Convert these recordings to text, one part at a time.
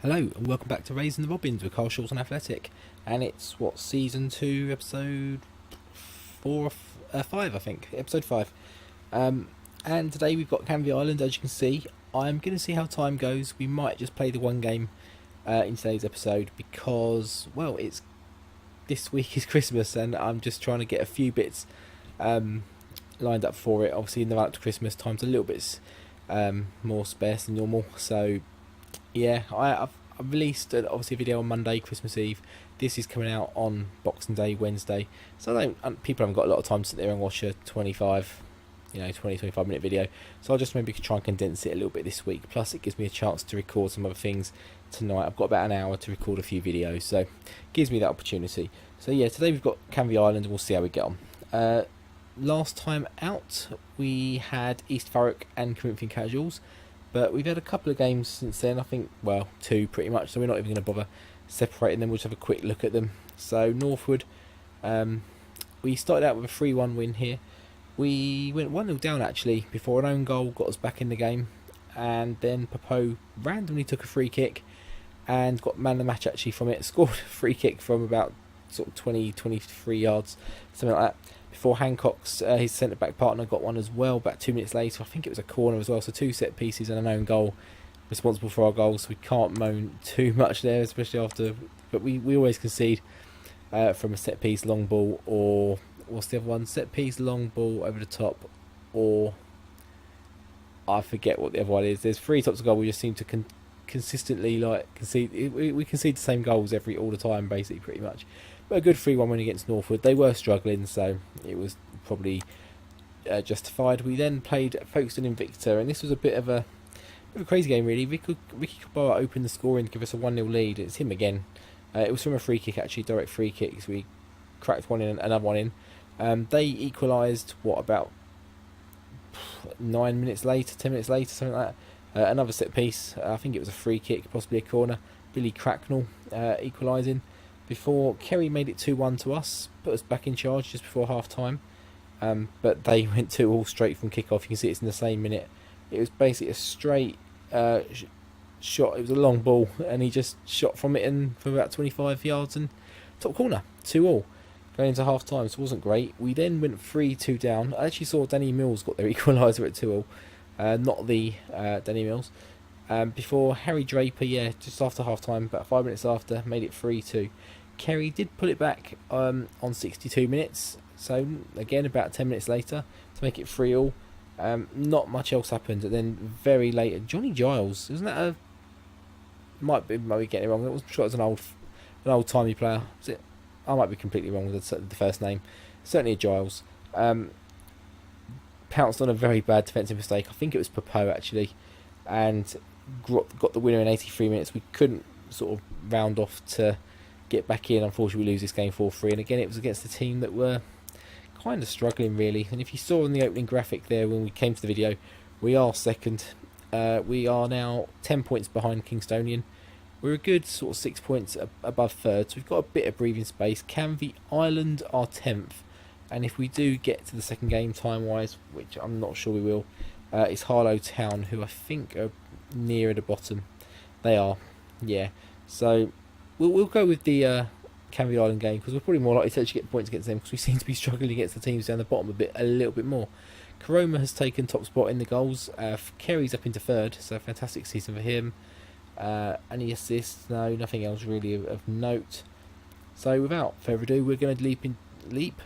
Hello and welcome back to Raising the Robins with Carshalton Athletic, and it's season 2, episode 5, I think, episode 5. And today we've got Canvey Island. As you can see, I'm going to see how time goes. We might just play the one game in today's episode because, well, this week is Christmas, and I'm just trying to get a few bits lined up for it. Obviously, in the run up to Christmas, time's a little bit more sparse than normal, so. Yeah, I've released obviously a video on Monday, Christmas Eve. This is coming out on Boxing Day, Wednesday. So people haven't got a lot of time to sit there and watch a 25 minute video. So I'll just maybe try and condense it a little bit this week. Plus it gives me a chance to record some other things tonight. I've got about an hour to record a few videos, so it gives me that opportunity. So yeah, today we've got Canvey Island and we'll see how we get on. Last time out we had East Thurrock and Corinthian Casuals. But we've had a couple of games since then, I think, well, 2 pretty much, so we're not even going to bother separating them. We'll just have a quick look at them. So, Northwood, we started out with a 3-1 win here. We went 1-0 down, actually, before an own goal got us back in the game. And then Popo randomly took a free kick and got man of the match, actually, from it. Scored a free kick from about sort of 23 yards, something like that. Before Hancock's, his centre-back partner got one as well, about 2 minutes later. I think it was a corner as well, so 2 set pieces and an own goal responsible for our goals. So we can't moan too much there, especially after. But we always concede from a set piece, long ball, or what's the other one? Set piece, long ball over the top, or I forget what the other one is. There's 3 tops of goal. We just seem to consistently concede. We concede the same goals all the time, basically, pretty much. But a good 3-1 win against Northwood. They were struggling, so it was probably justified. We then played Folkestone Invicta, and this was a bit of a crazy game, really. Ricky Kabara opened the scoring to give us a 1-0 lead. It's him again. It was from a free kick, actually, direct free kick. So we cracked one in and another one in. They equalised, about 9 minutes later, 10 minutes later, something like that. Another set piece. I think it was a free kick, possibly a corner. Billy Cracknell equalising. Before Kerry made it 2-1 to us, put us back in charge just before half time. But they went 2-2 straight from kick-off. You can see it's in the same minute. It was basically a straight shot. It was a long ball, and he just shot from it in for about 25 yards and top corner. 2-2 going into half time, so it wasn't great. We then went 3-2 down. I actually saw Danny Mills got their equaliser at 2-2, not the Danny Mills. Before Harry Draper, just after half time, about 5 minutes after, made it 3-2. Kerry did pull it back on 62 minutes, so again about 10 minutes later to make it 3-3. Not much else happened, and then very late, Johnny Giles, isn't that a? Might be getting it wrong. I wasn't sure it was an old timey player. Was it? I might be completely wrong with the first name. Certainly a Giles. Pounced on a very bad defensive mistake. I think it was Popo, actually, and got the winner in 83 minutes. We couldn't sort of round off to get back in. Unfortunately, we lose this game 4-3, and again it was against a team that were kind of struggling, really. And if you saw in the opening graphic there when we came to the video, we are second. We are now 10 points behind Kingstonian. We're a good sort of 6 points above third, so we've got a bit of breathing space. Canvey Island are 10th, and if we do get to the second game time wise, which I'm not sure we will, it's Harlow Town, who I think are nearer the bottom. They are, yeah. So we'll go with the Canvey Island game, because we're probably more likely to actually get points against them, because we seem to be struggling against the teams down the bottom a little bit more. Karoma has taken top spot in the goals. Kerry's up into third, so fantastic season for him. Any assists? No, nothing else really of note. So without further ado, we're going to leap.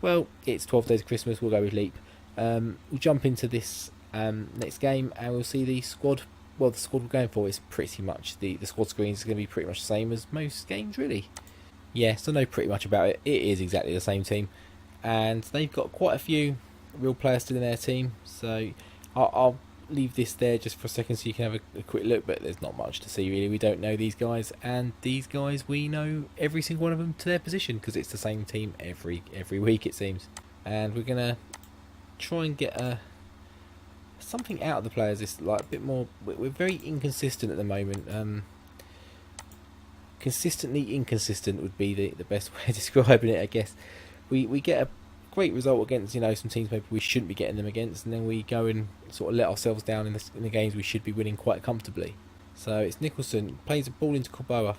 Well, it's 12 days of Christmas. We'll go with leap. We'll jump into this next game, and we'll see the squad. Well, the squad we're going for is pretty much the squad screens is going to be pretty much the same as most games, really. Yeah, so I know pretty much about it. It is exactly the same team, and they've got quite a few real players still in their team. So I'll leave this there just for a second so you can have a quick look, but there's not much to see, really. We don't know these guys, and these guys, we know every single one of them to their position, because it's the same team every week, it seems. And we're going to try and get something out of the players. It's like a bit more. We're very inconsistent at the moment. Consistently inconsistent would be the best way of describing it, I guess. We get a great result against some teams maybe we shouldn't be getting them against, and then we go and sort of let ourselves down in the games we should be winning quite comfortably. So it's Nicholson, plays a ball into Corboa,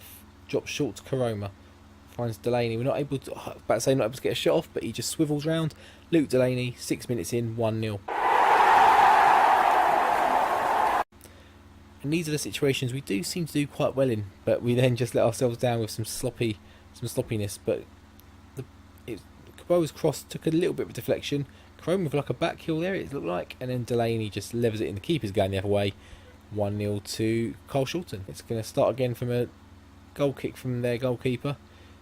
drops short to Karoma, finds Delaney. We're not able to, about to say not able to get a shot off, but he just swivels round. Luke Delaney, 6 minutes in, 1-0. And these are the situations we do seem to do quite well in, but we then just let ourselves down with some sloppiness. But Corboa's cross took a little bit of a deflection. Karoma with like a back heel there, it looked like, and then Delaney just levers it in. The keeper's going the other way. 1-0 to Carshalton. It's going to start again from a goal kick from their goalkeeper,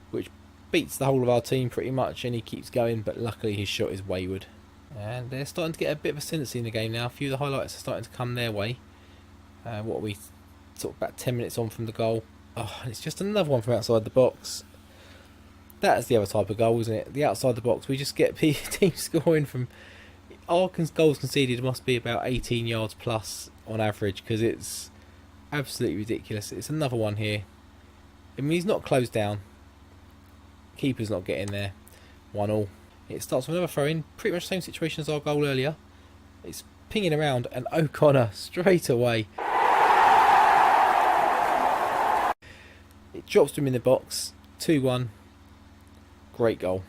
which beats the whole of our team pretty much, and he keeps going, but luckily his shot is wayward. And they're starting to get a bit of ascendancy in the game now. A few of the highlights are starting to come their way. What are we, sort of about 10 minutes on from the goal. Oh, and it's just another one from outside the box. That is the other type of goal, isn't it? The outside the box. We just get teams scoring from... Our goals conceded must be about 18 yards plus on average, because it's absolutely ridiculous. It's another one here. I mean, he's not closed down. Keeper's not getting there. 1-1. It starts with another throw in. Pretty much the same situation as our goal earlier. It's pinging around, and O'Connor straight away. It drops to him in the box. 2-1. Great goal.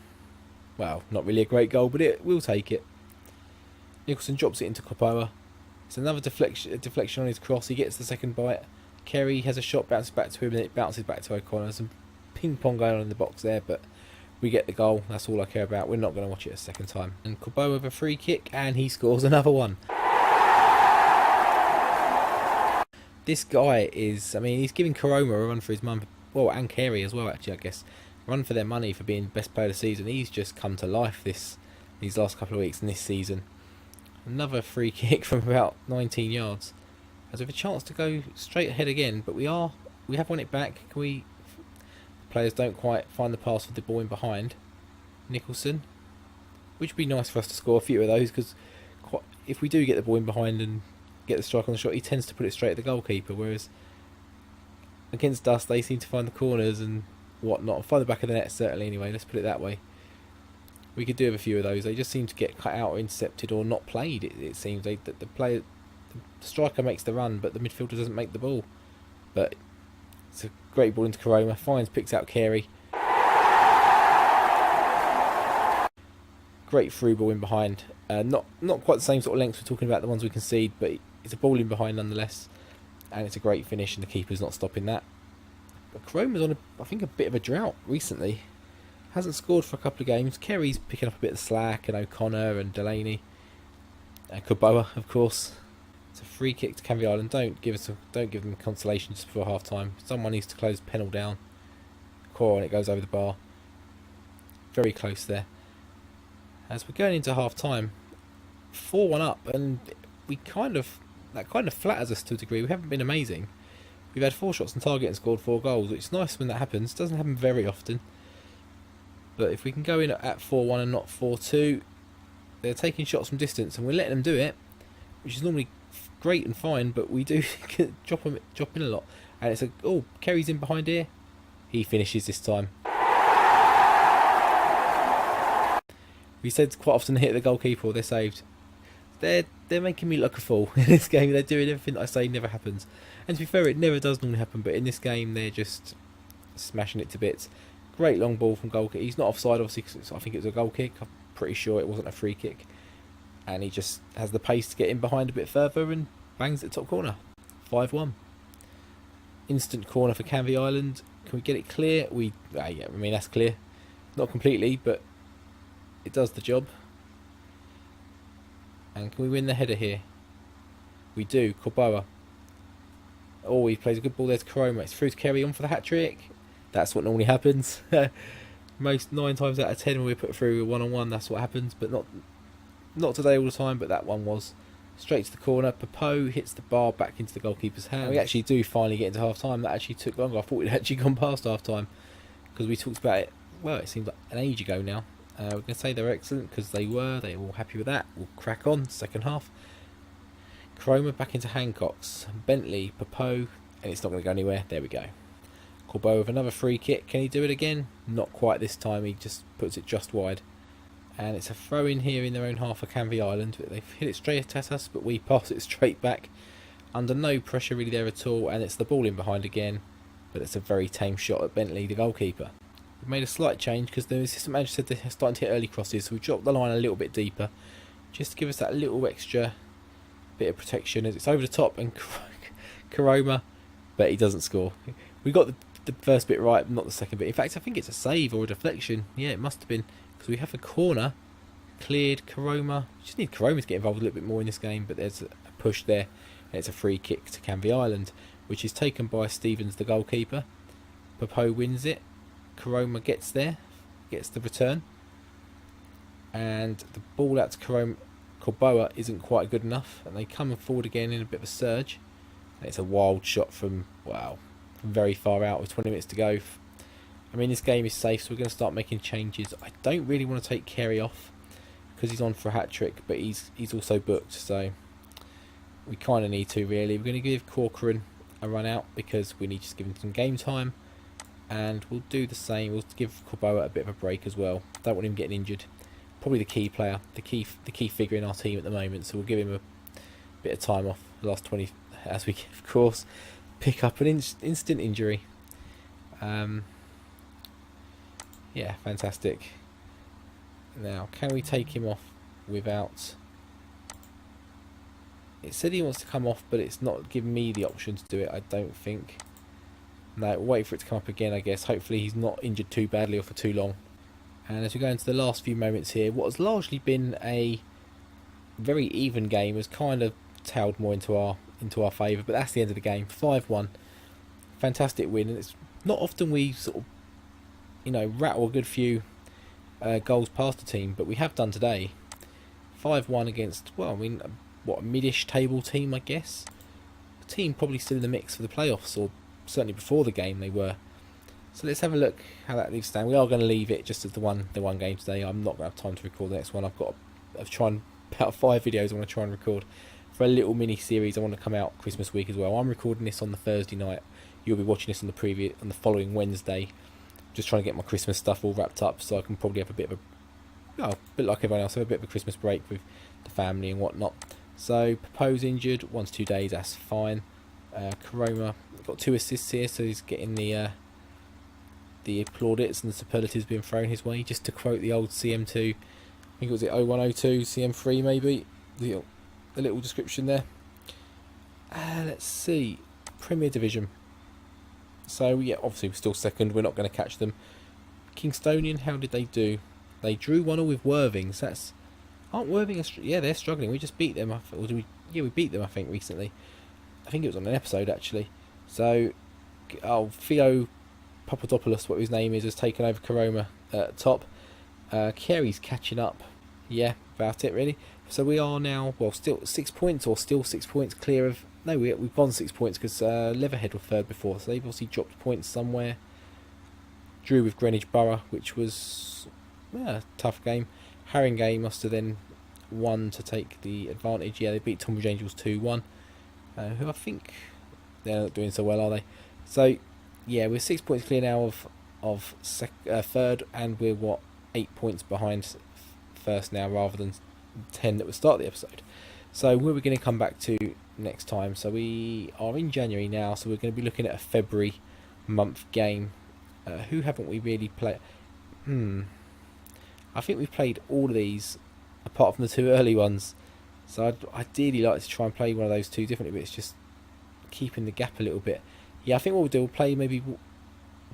Well, not really a great goal, but we'll take it. Nicholson drops it into Corboa. It's another deflection on his cross. He gets the second bite. Kerry has a shot, bounces back to him, and it bounces back to O'Connor. Some ping pong going on in the box there, but we get the goal. That's all I care about. We're not going to watch it a second time. And Corboa with a free kick, and he scores another one. This guy is, I mean, he's giving Karoma a run for his mum. Well, and Kerry as well, actually, I guess. Run for their money for being best player of the season. He's just come to life these last couple of weeks and this season. Another free kick from about 19 yards. As we have a chance to go straight ahead again, but we have won it back. Players don't quite find the pass with the ball in behind. Nicholson, which would be nice for us to score a few of those, because if we do get the ball in behind and get the strike on the shot, he tends to put it straight at the goalkeeper, whereas against us they seem to find the corners and whatnot. Find the back of the net, certainly, anyway, let's put it that way. We could do have a few of those. They just seem to get cut out or intercepted or not played, it seems. The striker makes the run, but the midfielder doesn't make the ball. But it's a great ball into Karoma. Fines picks out Carey. Great through ball in behind. Not quite the same sort of length we're talking about the ones we concede, but it's a ball in behind nonetheless. And it's a great finish, and the keeper's not stopping that. But Karoma's on, I think, a bit of a drought recently. Hasn't scored for a couple of games. Kerry's picking up a bit of slack, and O'Connor and Delaney. And Corboa, of course. It's a free kick to Canvey Island. Don't give them consolation just before half time. Someone needs to close the panel down. And it goes over the bar. Very close there. As we're going into half time, 4-1 up, and that kind of flatters us to a degree. We haven't been amazing. We've had 4 shots on target and scored 4 goals, which is nice when that happens. Doesn't happen very often. But if we can go in at 4-1 and not 4-2, they're taking shots from distance, and we're letting them do it, which is normally great and fine, but we do drop in a lot. And it's Kerry's in behind here. He finishes this time. We said quite often hit the goalkeeper or they're saved. They're making me look a fool in this game. They're doing everything I say never happens. And to be fair, it never does normally happen, but in this game they're just smashing it to bits. Great long ball from goal kick. He's not offside, obviously, because I think it was a goal kick. I'm pretty sure it wasn't a free kick. And he just has the pace to get in behind a bit further and bangs at the top corner. 5-1. Instant corner for Canvey Island. Can we get it clear? Yeah, I mean, that's clear. Not completely, but it does the job. And can we win the header here? We do. Corboa. Oh, he plays a good ball there to Karoma. It's through to Kerry on for the hat-trick. That's what normally happens. 9 times out of 10 when we put through a one-on-one, that's what happens. But not today all the time, but that one was. Straight to the corner. Papo hits the bar back into the goalkeeper's hand. And we actually do finally get into half-time. That actually took longer. I thought we'd actually gone past half-time, because we talked about it, well, it seems like an age ago now. We're going to say they're excellent, because they were all happy with that. We'll crack on, second half. Karoma back into Hancock's. Bentley, Papo, and it's not going to go anywhere. There we go. Corboa with another free kick. Can he do it again? Not quite this time. He just puts it just wide. And it's a throw in here in their own half for Canvey Island. They've hit it straight at us, but we pass it straight back. under no pressure really there at all, and it's the ball in behind again, but it's a very tame shot at Bentley, the goalkeeper. We've made a slight change because the assistant manager said they're starting to hit early crosses, so we dropped the line a little bit deeper, just to give us that little extra bit of protection as it's over the top, and Karoma, but he doesn't score. We got the first bit right, not the second bit. In fact, I think it's a save or a deflection. Yeah, it must have been, because we have a corner cleared. Karoma, just need Karoma to get involved a little bit more in this game, but there's a push there, and it's a free kick to Canvey Island, which is taken by Stevens, the goalkeeper. Popo wins it. Karoma gets there, gets the return, and the ball out to Corboa isn't quite good enough, and they come forward again in a bit of a surge. And it's a wild shot from very far out with 20 minutes to go. I mean, this game is safe, so we're going to start making changes. I don't really want to take Carey off because he's on for a hat-trick, but he's also booked, so we kind of need to, really. We're going to give Corcoran a run out because we need to give him some game time, and we'll do the same. We'll give Corboa a bit of a break as well. Don't want him getting injured. Probably the key player, the key figure in our team at the moment, so we'll give him a bit of time off the last 20, as we, of course, pick up an instant injury. Yeah, fantastic. Now, can we take him off without... It said he wants to come off, but it's not giving me the option to do it, I don't think. No, we'll wait for it to come up again, I guess. Hopefully he's not injured too badly or for too long. And as we go into the last few moments here, what has largely been a very even game has kind of tailed more into our favour, but that's the end of the game. 5-1. Fantastic win, and it's not often we sort of, rattle a good few goals past the team, but we have done today. 5-1 against, well, I mean, what, a mid-ish table team, I guess. A team probably still in the mix for the playoffs, or certainly before the game they were. So let's have a look how that leaves stand. We are going to leave it just as the one game today. I'm not going to have time to record the next one. I've tried about 5 videos I want to try and record for a little mini series. I want to come out Christmas week as well. I'm recording this on the Thursday night. You'll be watching this on the following Wednesday. Just trying to get my Christmas stuff all wrapped up, so I can probably have a bit like everyone else, have a bit of a Christmas break with the family and whatnot. So Popo's injured, 1 to 2 days, that's fine. Karoma got 2 assists here, so he's getting the plaudits and the superlatives being thrown his way. Just to quote the old CM2, I think it was 0102 CM3 maybe, the little description there. Let's see, Premier Division. So yeah, obviously we're still second, we're not going to catch them. Kingstonian, how did they do? They drew 1-1 with Worthings. Aren't Worthing? Yeah, they're struggling. We just beat them. We beat them, I think, recently. I think it was on an episode actually. So, Theo Papadopoulos, what his name is, has taken over Karoma at top. Carey's catching up. Yeah, about it really. So we are now, well, still 6 points clear of. No, we've gone 6 points because Leatherhead were third before, so they've obviously dropped points somewhere. Drew with Greenwich Borough, which was a tough game. Haringey must have then won to take the advantage. Yeah, they beat Tonbridge Angels 2-1, who I think they're not doing so well, are they? So yeah, we're 6 points clear now of third, and we're 8 points behind first now, rather than 10 that would start the episode. So where we're going to come back to next time. So we are in January now, so we're going to be looking at a February month game. Who haven't we really played? I think we've played all of these apart from the 2 early ones, so I'd ideally like to try and play one of those 2 differently, but it's just keeping the gap a little bit. Yeah, I think what we'll do, we'll play maybe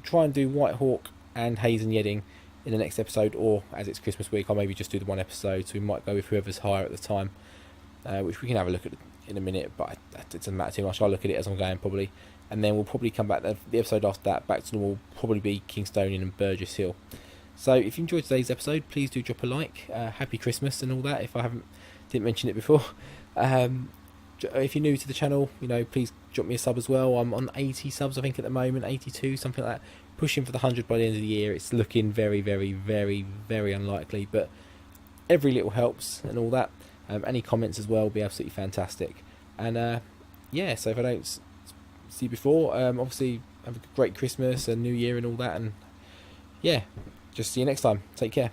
try and do Whitehawk and Hayes and Yedding in the next episode, or as it's Christmas week, I'll maybe just do the 1 episode, so we might go with whoever's higher at the time, which we can have a look at in a minute, but it doesn't matter too much. I'll look at it as I'm going probably, and then we'll probably come back, the episode after that, back to normal, will probably be Kingstonian and Burgess Hill. So if you enjoyed today's episode, please do drop a like. Happy Christmas and all that, if I didn't mention it before. If you're new to the channel, please drop me a sub as well. I'm on 80 subs I think at the moment, 82, something like that. Pushing for the 100 by the end of the year. It's looking very, very, very, very unlikely, but every little helps and all that. Any comments as well will be absolutely fantastic. And yeah, so if I don't see you before, obviously have a great Christmas and New Year and all that, and yeah, just see you next time. Take care.